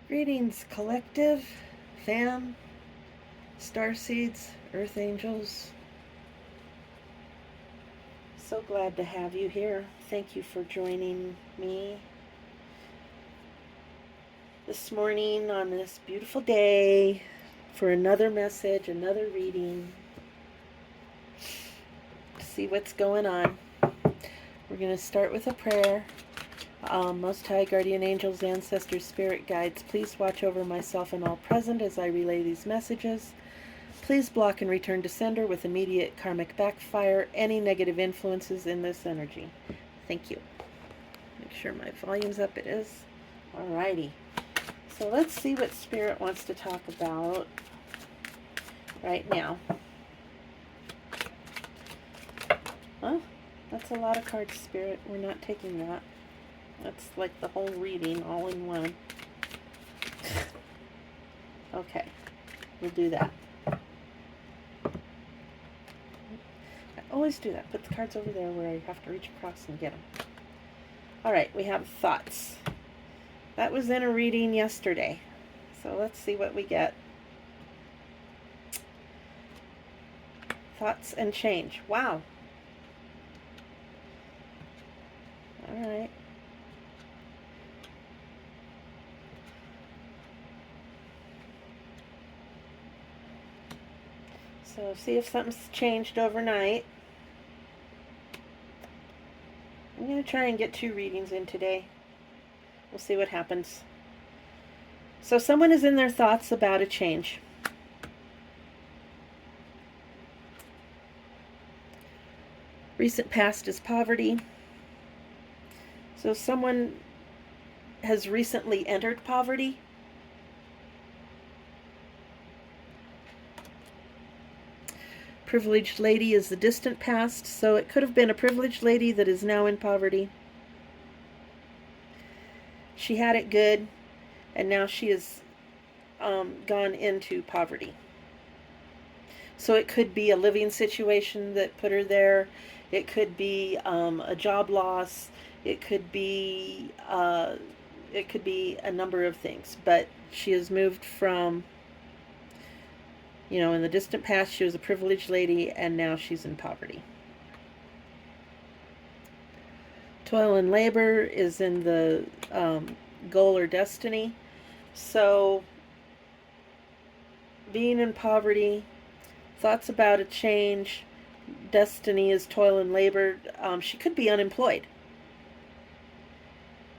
Greetings, collective, fam, starseeds, earth angels. So glad to have you here. Thank you for joining me this morning on this beautiful day for another message, another reading. See what's going on. We're going to start with a prayer. Most High Guardian Angels, Ancestors, Spirit Guides, please watch over myself and all present as I relay these messages. Please block and return to sender with immediate karmic backfire any negative influences in this energy. Thank you. Make sure my volume's up. It is. Alrighty. So let's see what Spirit wants to talk about right now. Well, that's a lot of cards, Spirit. We're not taking that. That's like the whole reading all in one. Okay, we'll do that. I always do that. Put the cards over there where I have to reach across and get them. All right, we have thoughts. That was in a reading yesterday. So let's see what we get. Thoughts and change. Wow. All right. So see if something's changed overnight. I'm going to try and get 2 readings in today. We'll see what happens. So someone is in their thoughts about a change. Recent past is poverty. So someone has recently entered poverty. Privileged lady is the distant past, so it could have been a privileged lady that is now in poverty. She had it good, and now she has gone into poverty. So it could be a living situation that put her there. It could be a job loss. It could be a number of things. But she has moved from, in the distant past, she was a privileged lady, and now she's in poverty. Toil and labor is in the goal or destiny. So being in poverty, thoughts about a change, destiny is toil and labor. She could be unemployed.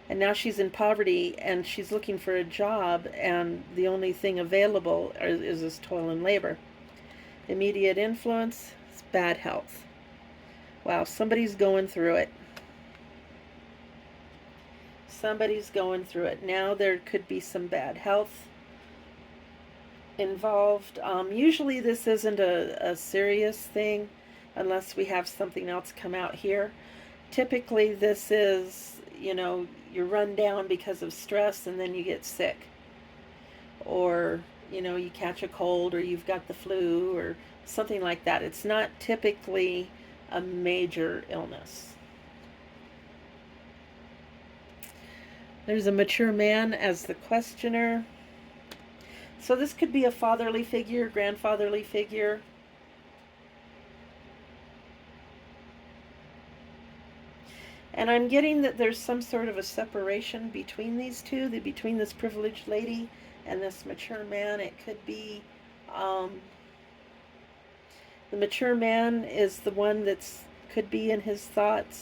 And now she's in poverty and she's looking for a job, and the only thing available is this toil and labor. Immediate influence is bad health. Wow, somebody's going through it. Somebody's going through it. Now there could be some bad health involved. Usually this isn't a serious thing unless we have something else come out here. Typically this is, you're run down because of stress and then you get sick. Or, you catch a cold or you've got the flu or something like that. It's not typically a major illness. There's a mature man as the questioner. So this could be a fatherly figure, grandfatherly figure. And I'm getting that there's some sort of a separation between these two, between this privileged lady and this mature man. It could be the mature man is the one could be in his thoughts.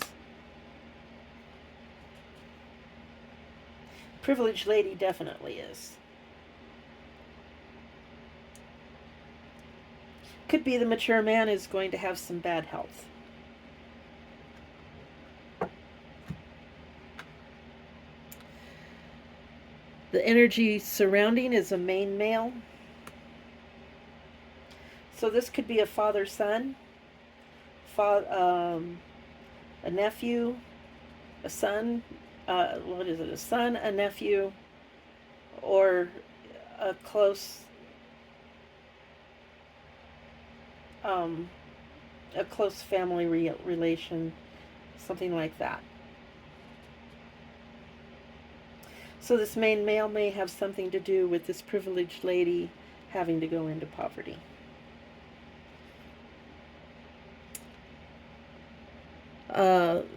Privileged lady definitely is. Could be the mature man is going to have some bad health. The energy surrounding is a main male. So this could be a father-son, a nephew, a son, a son, a nephew, or a close family relation, something like that. So this main male may have something to do with this privileged lady having to go into poverty.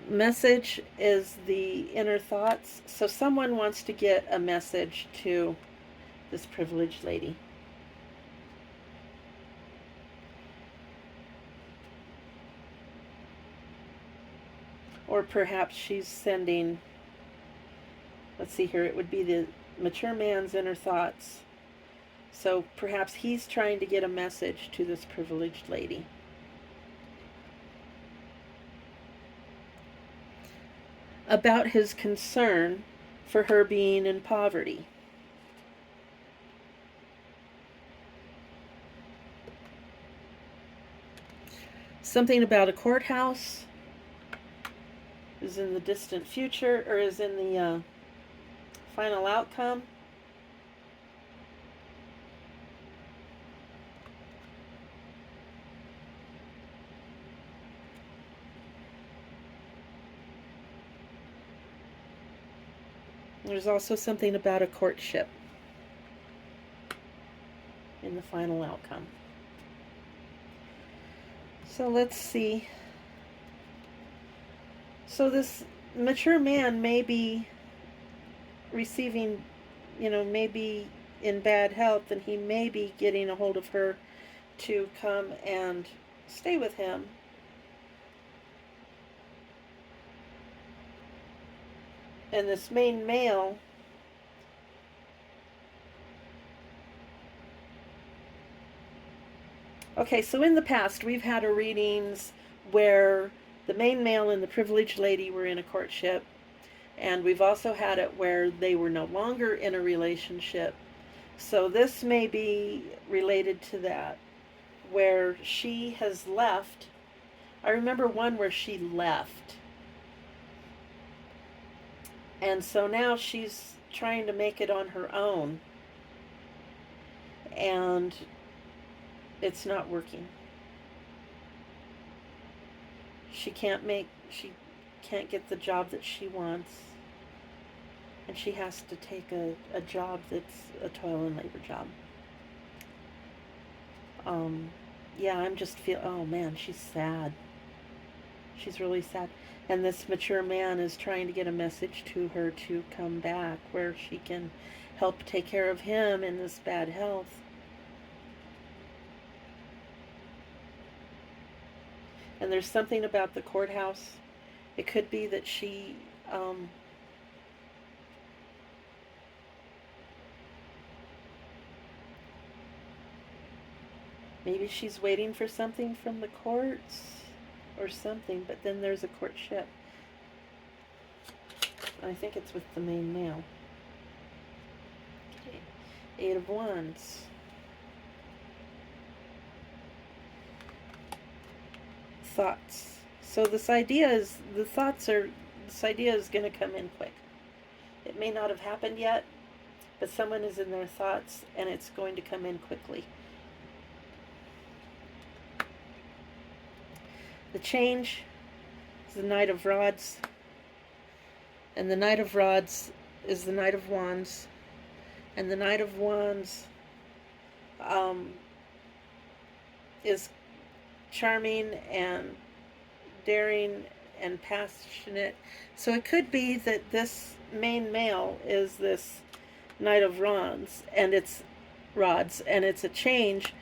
Message is the inner thoughts. So someone wants to get a message to this privileged lady. Or perhaps she's sending, let's see here, it would be the mature man's inner thoughts. So perhaps he's trying to get a message to this privileged lady. About his concern for her being in poverty. Something about a courthouse is in the distant future, or is in the final outcome. There's also something about a courtship in the final outcome. So let's see. So this mature man may be receiving, maybe in bad health, and he may be getting a hold of her to come and stay with him. And this main male okay, so in the past we've had a readings where the main male and the privileged lady were in a courtship, and we've also had it where they were no longer in a relationship. So this may be related to that, where she has left. I remember one where she left. And so now she's trying to make it on her own. And it's not working. She can't get the job that she wants. And she has to take a job that's a toil and labor job. Yeah, I'm just oh man, she's sad. She's really sad. And this mature man is trying to get a message to her to come back where she can help take care of him in this bad health. And there's something about the courthouse. It could be that she maybe she's waiting for something from the courts or something, but then there's a courtship. I think it's with the main male. Okay. 8 of Wands. Thoughts. So this idea is going to come in quick. It may not have happened yet, but someone is in their thoughts and it's going to come in quickly. The change is the Knight of Rods, and the Knight of Rods is the Knight of Wands, and the Knight of Wands is charming and daring and passionate. So it could be that this main male is this Knight of Rods, and it's a change.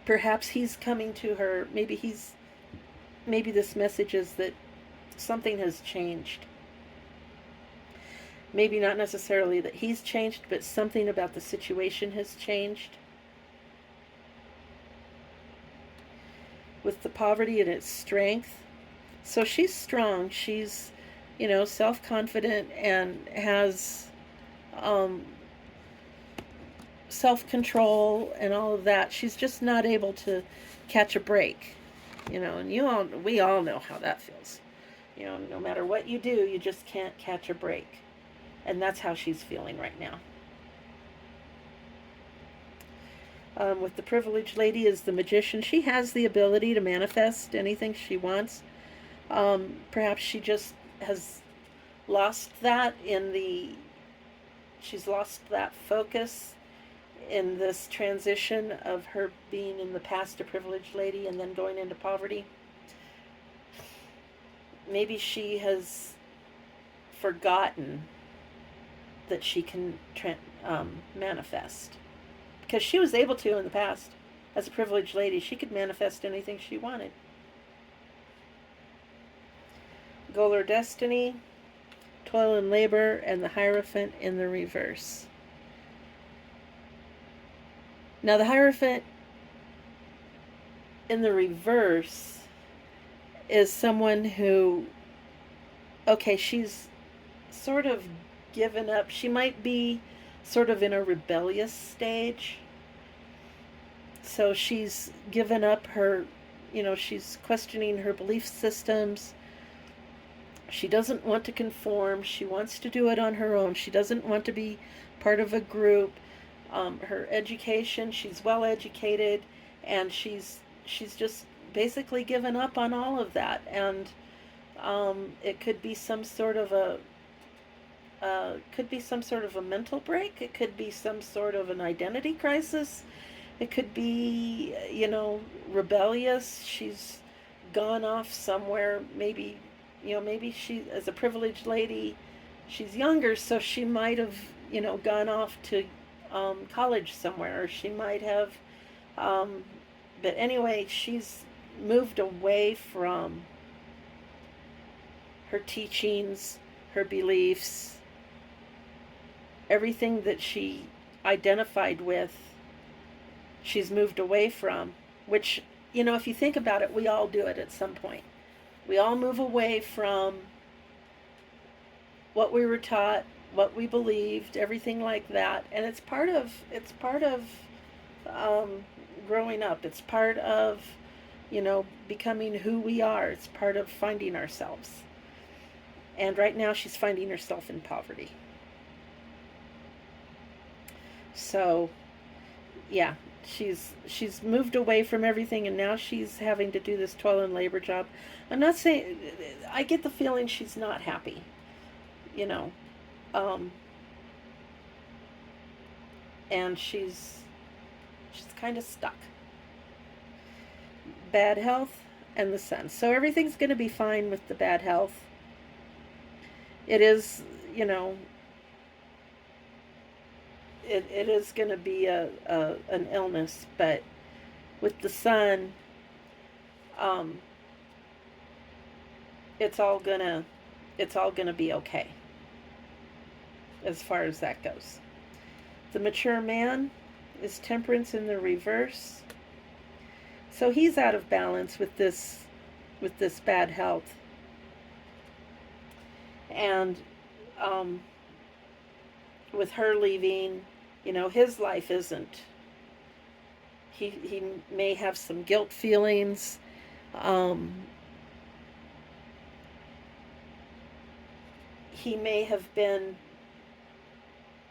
Perhaps he's coming to her. Maybe this message is that something has changed. Maybe not necessarily that he's changed, but something about the situation has changed. With the poverty and its strength. So she's strong. She's, self-confident and has self-control and all of that. She's just not able to catch a break. And we all know how that feels. No matter what you do, you just can't catch a break. And that's how she's feeling right now. With the privileged lady is the Magician. She has the ability to manifest anything she wants. Perhaps she just has lost that in the she's lost that focus in this transition of her being in the past a privileged lady and then going into poverty. Maybe she has forgotten that she can manifest, because she was able to in the past. As a privileged lady, she could manifest anything she wanted. Goal or destiny, toil and labor, and the Hierophant in the reverse. Now the Hierophant in the reverse is someone who, okay, she's sort of given up. She might be sort of in a rebellious stage. So she's given up her, she's questioning her belief systems. She doesn't want to conform. She wants to do it on her own. She doesn't want to be part of a group. Her education, she's well educated, and she's just basically given up on all of that. And it could be some sort of a mental break. It could be some sort of an identity crisis. It could be, rebellious. She's gone off somewhere. Maybe she, as a privileged lady, she's younger, so she might have, gone off to college somewhere. Or she might have, but anyway, she's moved away from her teachings, her beliefs, everything that she identified with. She's moved away from, which, if you think about it, we all do it at some point. We all move away from what we were taught, what we believed, everything like that. And it's part of growing up. It's part of, becoming who we are. It's part of finding ourselves. And right now she's finding herself in poverty. So, yeah, she's moved away from everything, and now she's having to do this toil and labor job. I'm not saying, I get the feeling she's not happy, and she's kind of stuck. Bad health and the Sun. So everything's going to be fine with the bad health. It is, it is going to be an illness, but with the Sun, it's all gonna be okay as far as that goes. The mature man is Temperance in the reverse, so he's out of balance with this bad health, and with her leaving, his life isn't. He may have some guilt feelings. He may have been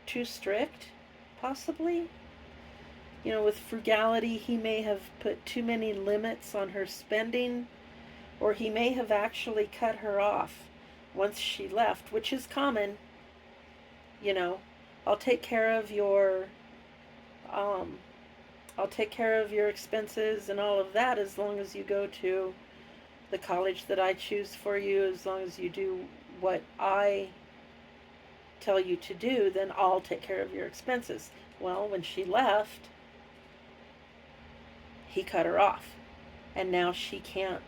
too strict, possibly. With frugality, he may have put too many limits on her spending, or he may have actually cut her off once she left, which is common. I'll take care of your expenses and all of that as long as you go to the college that I choose for you, as long as you do what I tell you to do, then I'll take care of your expenses. Well, when she left, he cut her off, and now she can't.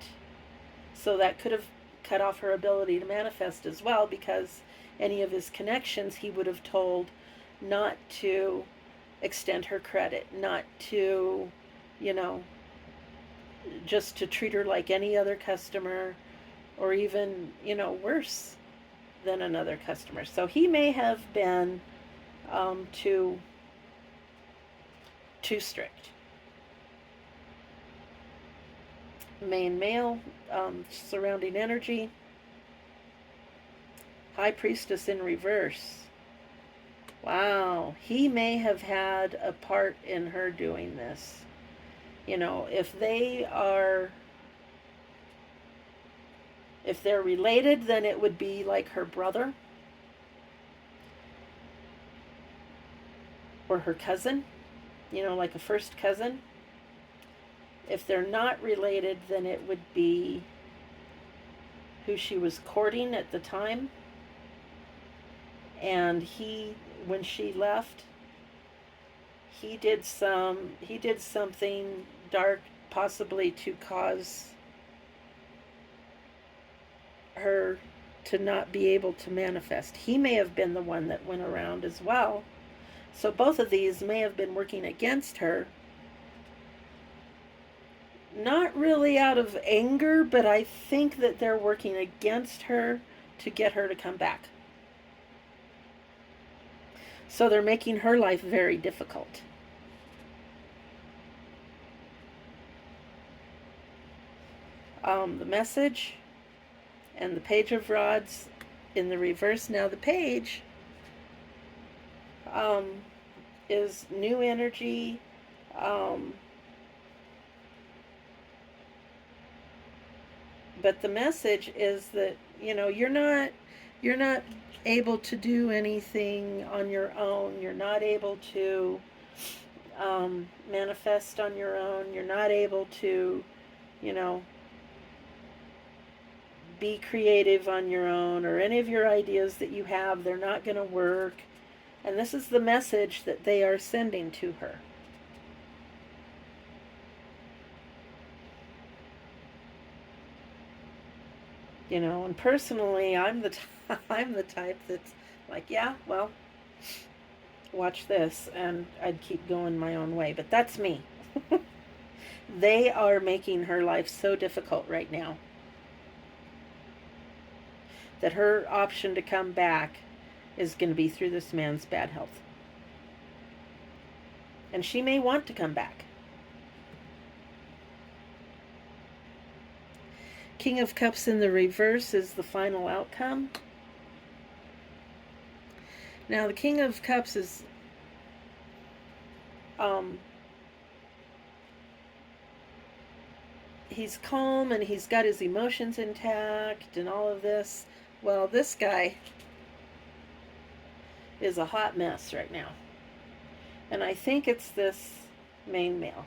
So that could have cut off her ability to manifest as well, because any of his connections he would have told not to extend her credit, not to, just to treat her like any other customer, or even, worse than another customer. So he may have been too strict. Main male, surrounding energy. High Priestess in reverse. Wow, he may have had a part in her doing this. If they're related, then it would be like her brother. or her cousin, like a first cousin. If they're not related, then it would be who she was courting at the time. And when she left, he did something dark, possibly to cause her to not be able to manifest. He may have been the one that went around as well. So both of these may have been working against her. Not really out of anger, but I think that they're working against her to get her to come back. So they're making her life very difficult. The message and the Page of Rods in the reverse. Now the page is new energy. But the message is that, you're not able to do anything on your own. You're not able to manifest on your own. You're not able to, be creative on your own, or any of your ideas that you have, they're not going to work. And this is the message that they are sending to her. And personally, I'm the type that's like, yeah, well, watch this, and I'd keep going my own way. But that's me. They are making her life so difficult right now that her option to come back is going to be through this man's bad health. And she may want to come back. King of Cups in the reverse is the final outcome. Now the King of Cups is he's calm and he's got his emotions intact and all of this. Well, this guy is a hot mess right now. And I think it's this main male.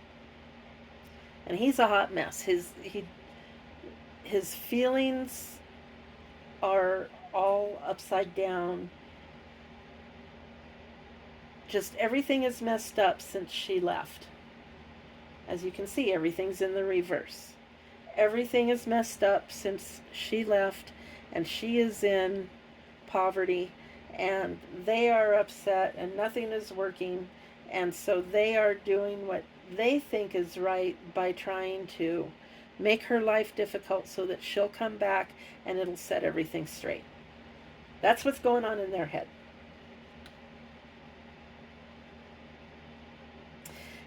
And he's a hot mess. His feelings are all upside down. Just everything is messed up since she left. As you can see, everything's in the reverse. Everything is messed up since she left, and she is in poverty, and they are upset, and nothing is working, and so they are doing what they think is right by trying to make her life difficult so that she'll come back and it'll set everything straight. That's what's going on in their head.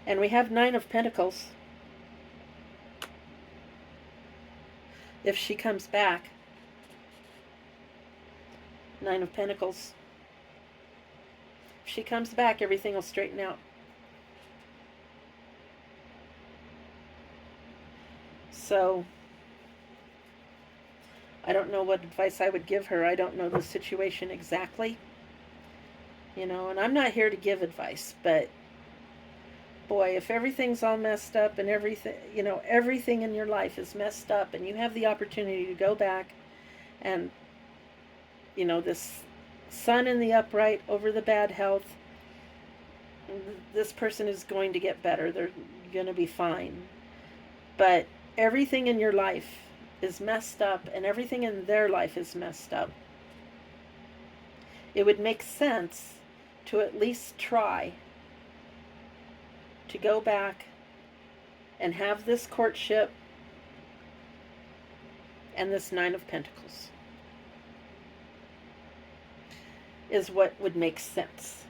And we have 9 of Pentacles. If she comes back, 9 of Pentacles. If she comes back, everything will straighten out. So, I don't know what advice I would give her. I don't know the situation exactly. And I'm not here to give advice, but boy, if everything's all messed up and everything in your life is messed up, and you have the opportunity to go back and, this sun in the upright over the bad health, this person is going to get better. They're going to be fine. But everything in your life is messed up, and everything in their life is messed up. It would make sense to at least try to go back and have this courtship and this 9 of Pentacles is what would make sense.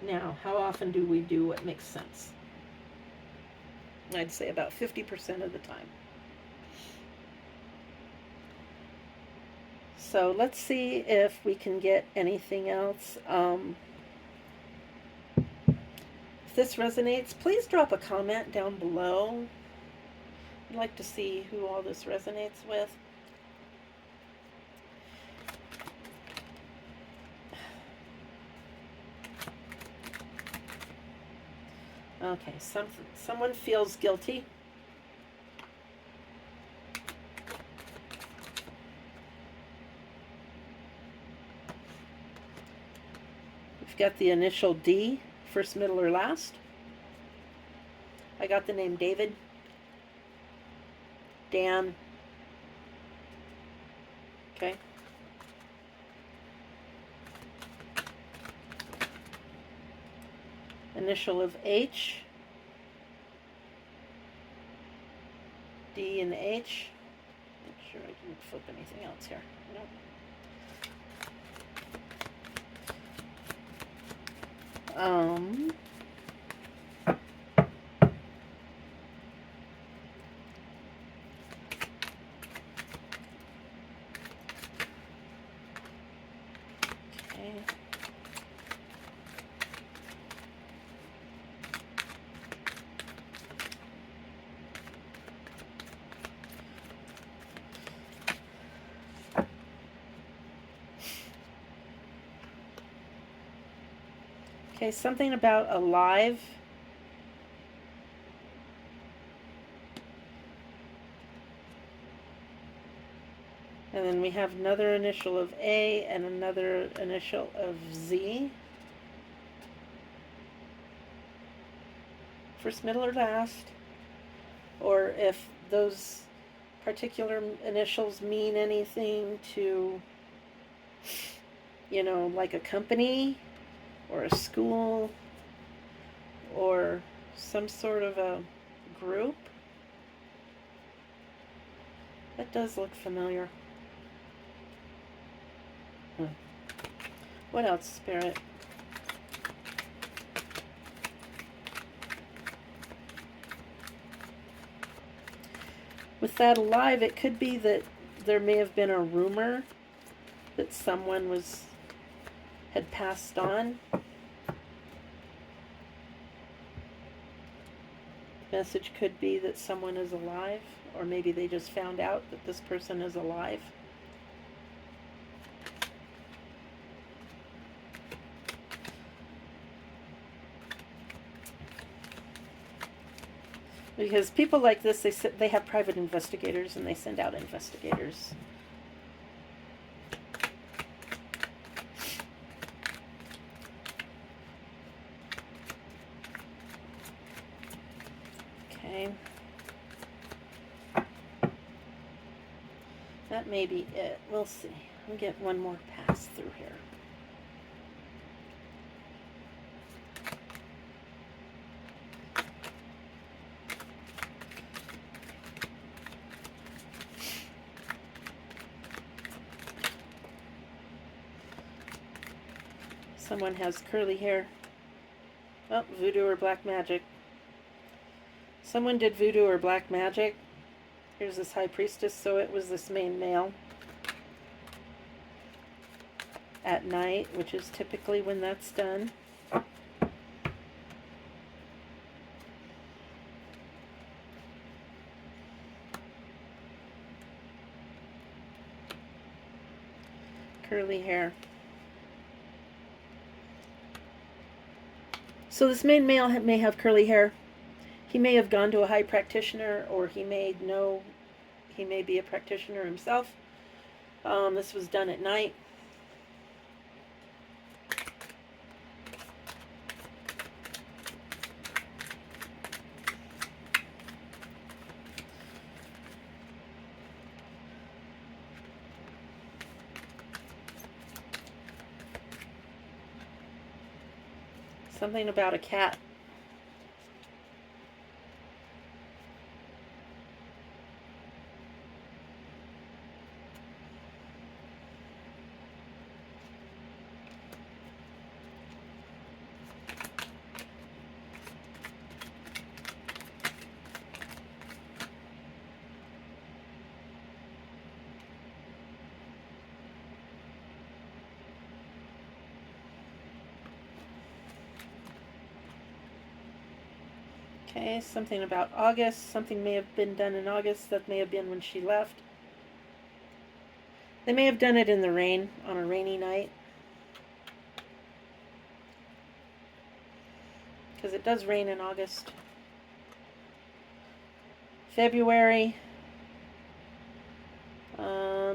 Now, how often do we do what makes sense? I'd say about 50% of the time. So let's see if we can get anything else. If this resonates, please drop a comment down below. I'd like to see who all this resonates with. Okay, someone feels guilty. We've got the initial D, first, middle, or last. I got the name David, Dan. Okay. Initial of H, D and H. Make sure I didn't flip anything else here. Nope. Okay. Okay, something about alive. And then we have another initial of A and another initial of Z. First, middle, or last. Or if those particular initials mean anything to, like a company or a school or some sort of a group. That does look familiar. What else, Spirit? With that alive, it could be that there may have been a rumor that someone had passed on. Message could be that someone is alive, or maybe they just found out that this person is alive. Because people like this, they have private investigators and they send out investigators. Okay. That may be it. We'll see. We'll get one more pass through here. Someone has curly hair. Oh, voodoo or black magic. Someone did voodoo or black magic. Here's this high priestess, so it was this main male. At night, which is typically when that's done. Curly hair. So this main male may have curly hair. He may have gone to a high practitioner, or he may be a practitioner himself. This was done at night. Something about a cat. Okay, something about August. Something may have been done in August. That may have been when she left. They may have done it in the rain, on a rainy night. because it does rain in August. February.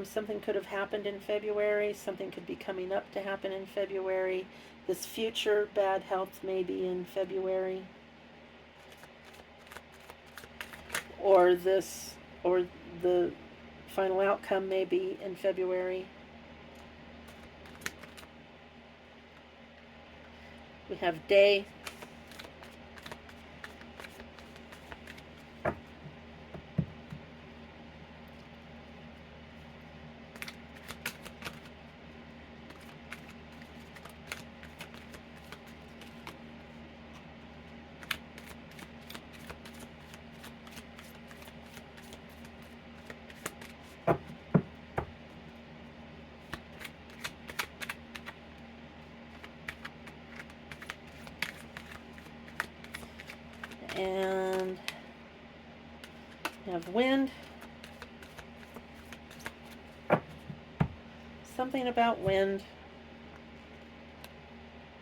Something could have happened in February. Something could be coming up to happen in February. This future bad health may be in February. Or the final outcome may be in February. We have day. And we have wind. Something about wind.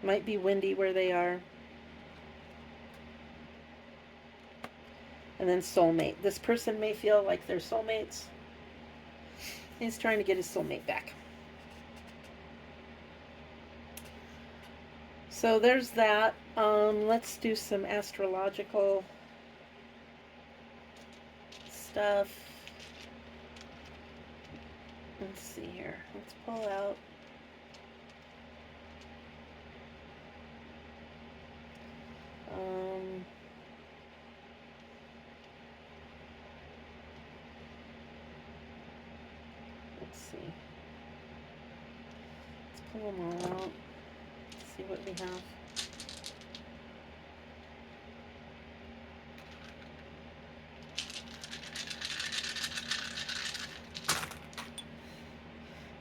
Might be windy where they are. And then soulmate. This person may feel like they're soulmates. He's trying to get his soulmate back. So there's that. Let's do some astrological stuff. Let's see here. Let's pull out. Let's see. Let's pull them all out. See what we have.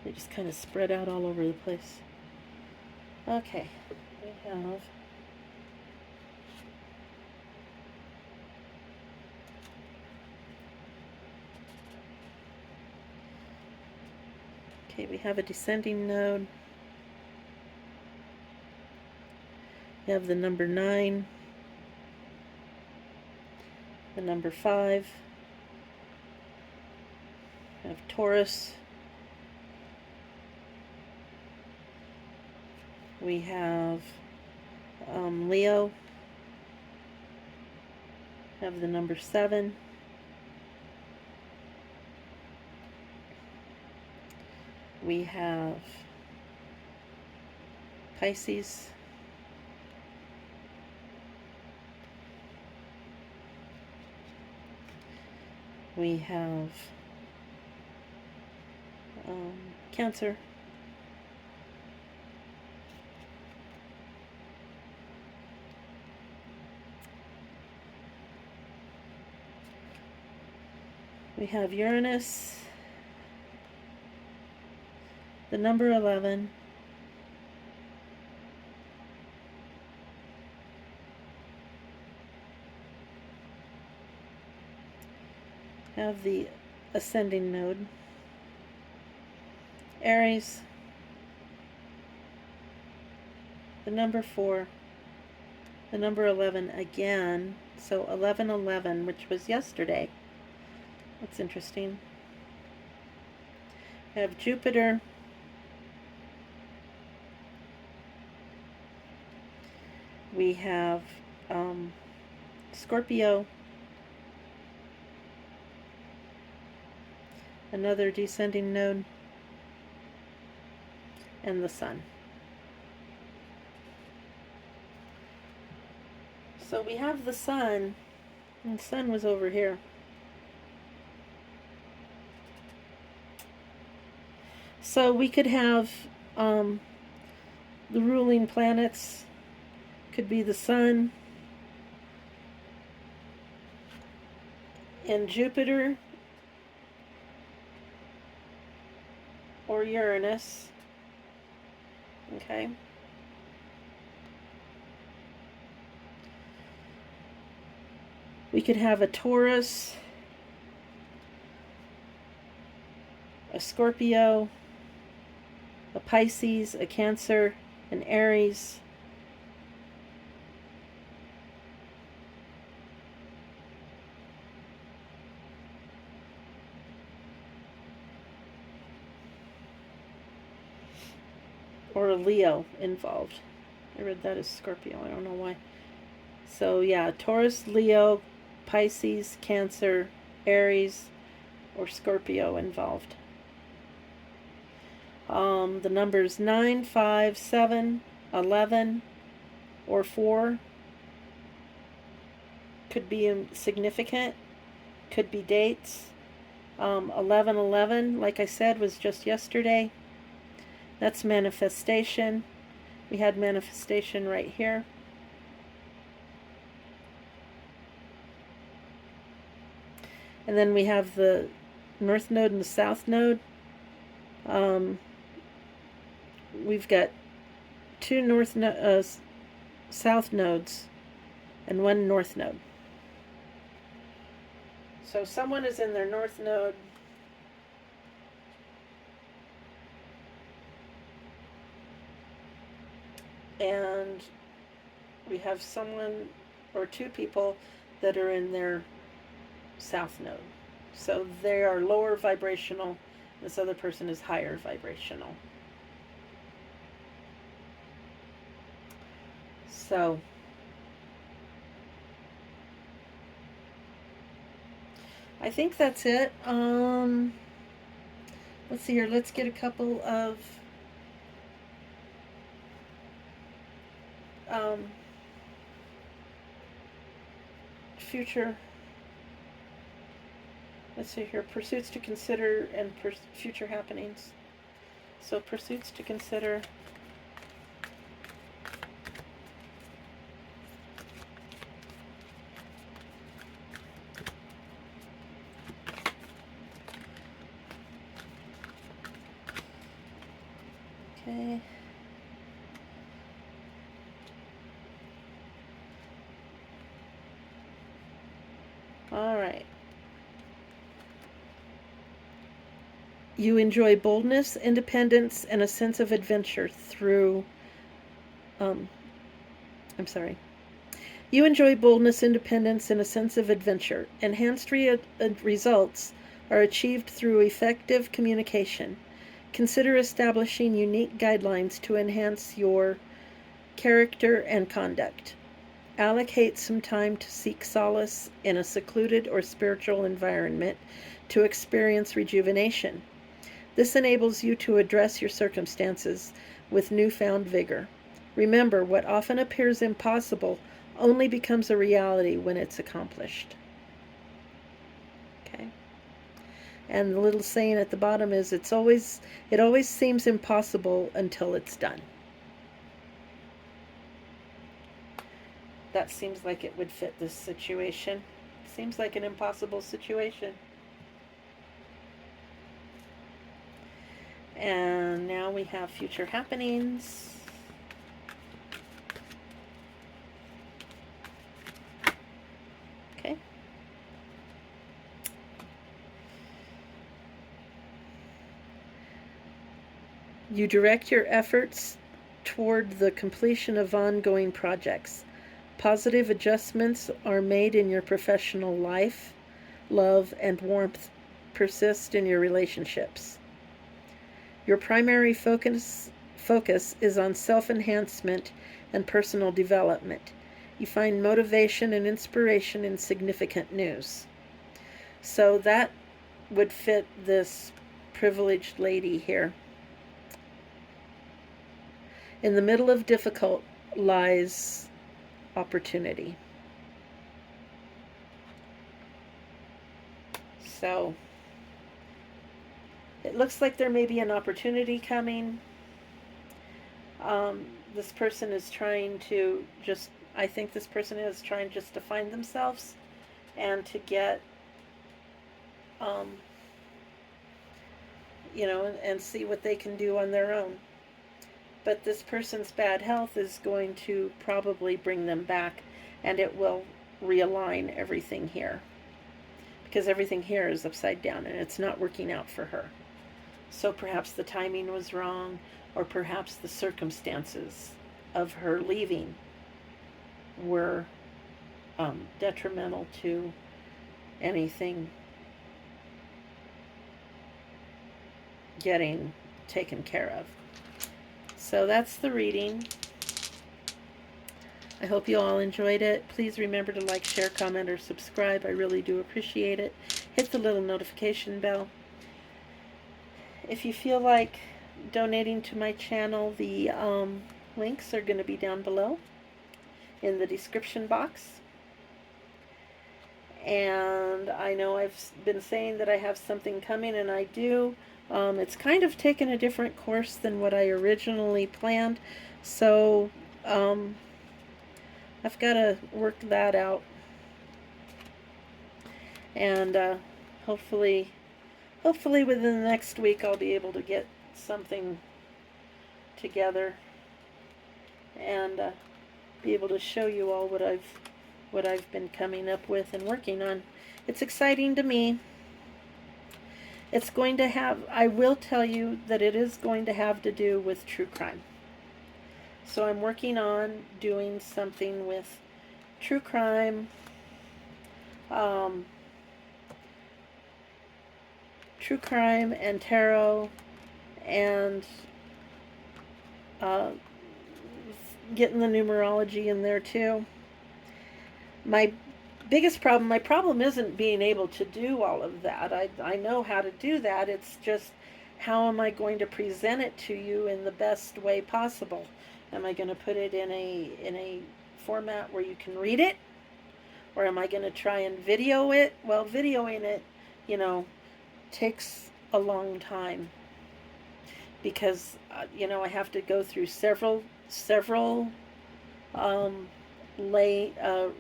They just kind of spread out all over the place. Okay, we have we have a descending node. We have the number 9, the number 5. We have Taurus. We have Leo. We have the number 7. We have Pisces. We have Cancer. We have Uranus, the number 11, have the ascending node, Aries, the number 4, the number 11 again, so 1111, which was yesterday. That's interesting. We have Jupiter, we have Scorpio, another descending node, and the Sun. So we have the Sun, and the Sun was over here. So we could have the ruling planets, could be the Sun and Jupiter or Uranus. Okay. We could have a Taurus, a Scorpio, a Pisces, a Cancer, an Aries, or a Leo involved. I read that as Scorpio. I don't know why. So yeah, Taurus, Leo, Pisces, Cancer, Aries, or Scorpio involved. The numbers 9, 5, 7, 11, or 4 could be significant, could be dates. 1111, like I said, was just yesterday. That's manifestation. We had manifestation right here. And then we have the North Node and the South Node. We've got two South Nodes and one North Node. So someone is in their North Node. And we have someone or two people that are in their South Node. So they are lower vibrational. This other person is higher vibrational. So I think that's it. Let's see here. Let's get a couple of future. Let's see here. Pursuits to consider and future happenings. So pursuits to consider. Okay. All right. You enjoy boldness, independence, and a sense of adventure through, You enjoy boldness, independence, and a sense of adventure. Enhanced results are achieved through effective communication. Consider establishing unique guidelines to enhance your character and conduct. Allocate some time to seek solace in a secluded or spiritual environment to experience rejuvenation. This enables you to address your circumstances with newfound vigor. Remember, what often appears impossible only becomes a reality when it's accomplished. Okay. And the little saying at the bottom is, it always seems impossible until it's done. That seems like it would fit this situation. Seems like an impossible situation. And now we have future happenings. Okay. You direct your efforts toward the completion of ongoing projects. Positive adjustments are made in your professional life. Love and warmth persist in your relationships. Your primary focus is on self-enhancement and personal development. You find motivation and inspiration in significant news. So that would fit this privileged lady here. In the middle of difficult lies opportunity. So it looks like there may be an opportunity coming. This person is trying to I think this person is trying just to find themselves and to get, and see what they can do on their own. But this person's bad health is going to probably bring them back, and it will realign everything here. Because everything here is upside down, and it's not working out for her. So perhaps the timing was wrong, or perhaps the circumstances of her leaving were detrimental to anything getting taken care of. So that's the reading. I hope you all enjoyed it. Please remember to like, share, comment, or subscribe. I really do appreciate it. Hit the little notification bell. If you feel like donating to my channel, the links are going to be down below in the description box. And I know I've been saying that I have something coming, and I do. It's kind of taken a different course than what I originally planned, so I've got to work that out, and hopefully within the next week I'll be able to get something together and be able to show you all what I've been coming up with and working on. It's exciting to me. It's going to have, I will tell you that it is going to have to do with true crime. So I'm working on doing something with true crime, and tarot, and getting the numerology in there too. My problem isn't being able to do all of that. I know how to do that. It's just, how am I going to present it to you in the best way possible? Am I going to put it in a format where you can read it? Or am I going to try and video it? Well, videoing it, takes a long time, because, I have to go through several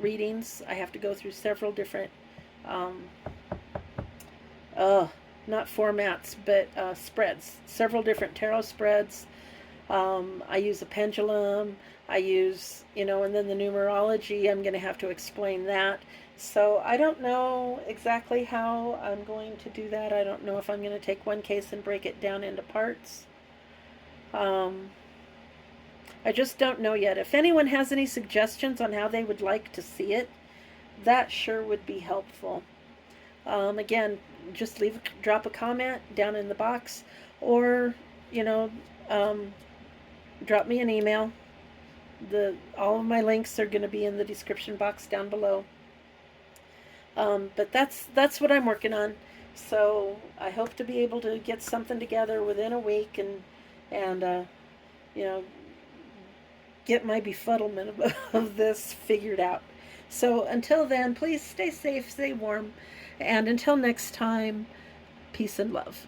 readings. I have to go through several different, not formats, but spreads. Several different tarot spreads. I use a pendulum. I use, and then the numerology, I'm going to have to explain that. So I don't know exactly how I'm going to do that. I don't know if I'm going to take one case and break it down into parts. I just don't know yet. If anyone has any suggestions on how they would like to see it, that sure would be helpful. Again, just drop a comment down in the box, or, drop me an email. All of my links are going to be in the description box down below. But that's what I'm working on. So I hope to be able to get something together within a week, and get my befuddlement of this figured out. So until then, please stay safe, stay warm, and until next time, peace and love.